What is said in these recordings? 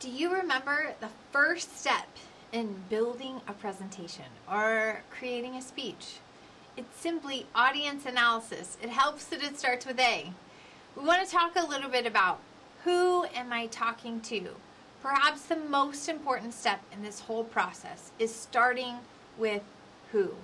Do you remember the first step in building a presentation or creating a speech? It's simply audience analysis. It helps that it starts with A. We want to talk a little bit about who am I talking to? Perhaps the most important step in this whole process is starting with who.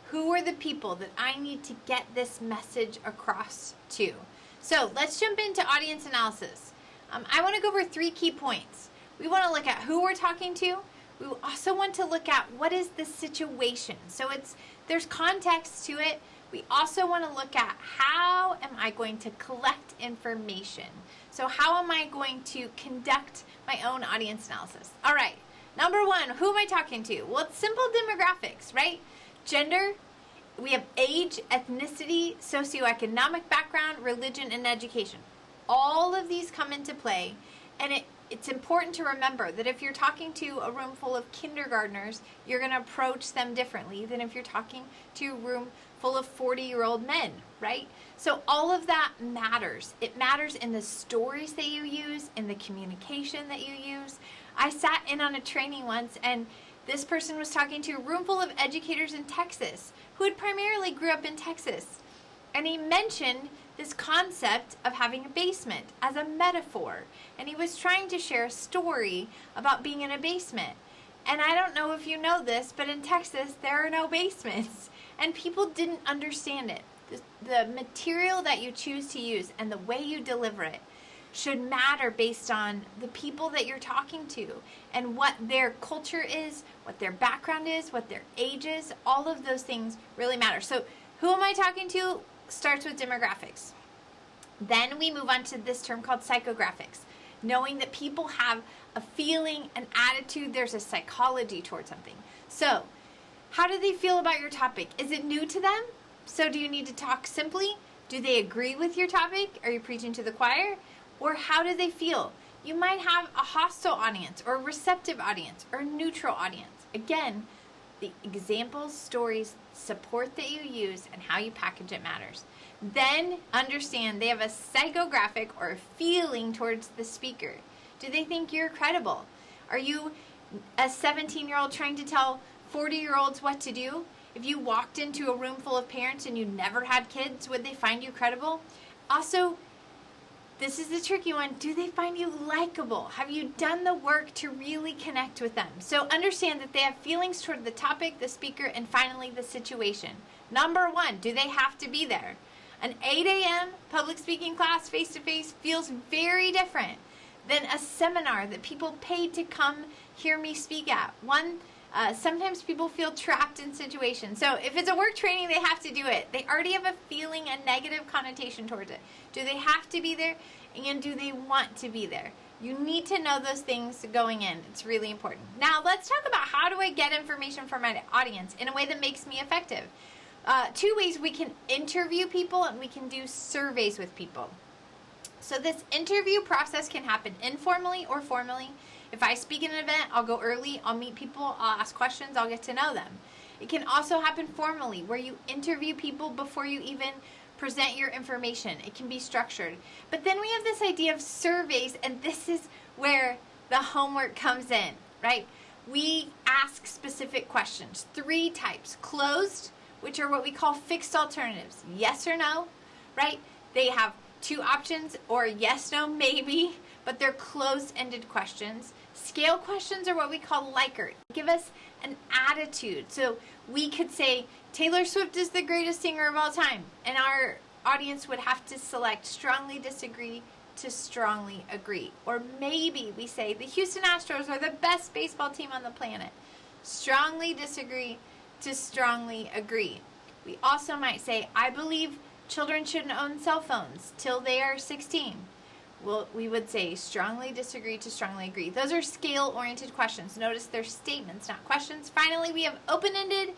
Who are the people that I need to get this message across to? So let's jump into audience analysis. I want to go over 3 key points. We want to look at who we're talking to. We also want to look at what is the situation. So there's context to it. We also want to look at how am I going to collect information. So how am I going to conduct my own audience analysis? All right, number 1, who am I talking to? Well, it's simple demographics, right? Gender, we have age, ethnicity, socioeconomic background, religion, and education. All of these come into play, and it's important to remember that if you're talking to a room full of kindergartners, you're going to approach them differently than if you're talking to a room full of 40-year-old men, right? So all of that matters. It matters in the stories that you use, in the communication that you use. I sat in on a training once, and this person was talking to a room full of educators in Texas who had primarily grew up in Texas. And he mentioned this concept of having a basement as a metaphor. And he was trying to share a story about being in a basement. And I don't know if you know this, but in Texas, there are no basements. And people didn't understand it. The material that you choose to use and the way you deliver it should matter based on the people that you're talking to and what their culture is, what their background is, what their age is. All of those things really matter. So who am I talking to starts with demographics. Then we move on to this term called psychographics, knowing that people have a feeling, an attitude, there's a psychology towards something. So how do they feel about your topic? Is it new to them? So do you need to talk simply? Do they agree with your topic? Are you preaching to the choir? Or how do they feel? You might have a hostile audience or a receptive audience or a neutral audience. Again, the examples, stories, support that you use, and how you package it matters. Then understand they have a psychographic or a feeling towards the speaker. Do they think you're credible? Are you a 17-year-old trying to tell 40-year-olds what to do? If you walked into a room full of parents and you never had kids, would they find you credible? Also, this is the tricky one. Do they find you likable? Have you done the work to really connect with them? So understand that they have feelings toward the topic, the speaker, and finally the situation. Number 1, do they have to be there? An 8 a.m. public speaking class face-to-face feels very different than a seminar that people paid to come hear me speak at. Sometimes people feel trapped in situations. So if it's a work training, they have to do it. They already have a feeling, a negative connotation towards it. Do they have to be there? And do they want to be there? You need to know those things going in. It's really important. Now let's talk about how do I get information from my audience in a way that makes me effective. 2 ways: we can interview people and we can do surveys with people. So this interview process can happen informally or formally. If I speak at an event, I'll go early, I'll meet people, I'll ask questions, I'll get to know them. It can also happen formally, where you interview people before you even present your information. It can be structured. But then we have this idea of surveys, and this is where the homework comes in, right? We ask specific questions. 3 types. Closed, which are what we call fixed alternatives. Yes or no, right? They have 2 options, or yes, no, maybe, but they're closed-ended questions. Scale questions are what we call Likert. Give us an attitude. So we could say, Taylor Swift is the greatest singer of all time, and our audience would have to select strongly disagree to strongly agree. Or maybe we say, the Houston Astros are the best baseball team on the planet. Strongly disagree to strongly agree. We also might say, I believe children shouldn't own cell phones till they are 16. Well, we would say strongly disagree to strongly agree. Those are scale-oriented questions. Notice they're statements, not questions. Finally, we have open-ended,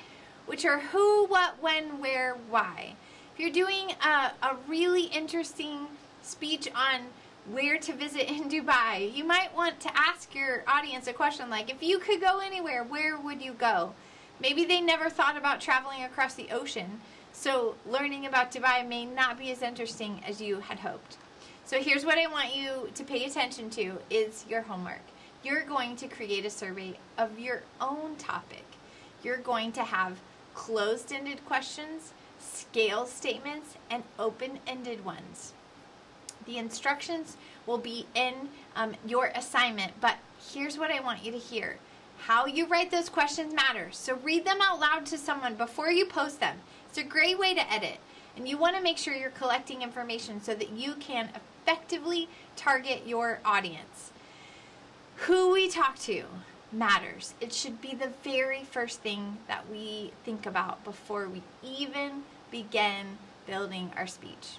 which are who, what, when, where, why. If you're doing a really interesting speech on where to visit in Dubai, you might want to ask your audience a question like, if you could go anywhere, where would you go? Maybe they never thought about traveling across the ocean, so learning about Dubai may not be as interesting as you had hoped. So here's what I want you to pay attention to is your homework. you're going to create a survey of your own topic. You're going to have closed-ended questions, scale statements, and open-ended ones. The instructions will be in your assignment, but here's what I want you to hear. How you write those questions matters. So read them out loud to someone before you post them. It's a great way to edit. And you want to make sure you're collecting information so that you can effectively target your audience. Who we talk to matters. It should be the very first thing that we think about before we even begin building our speech.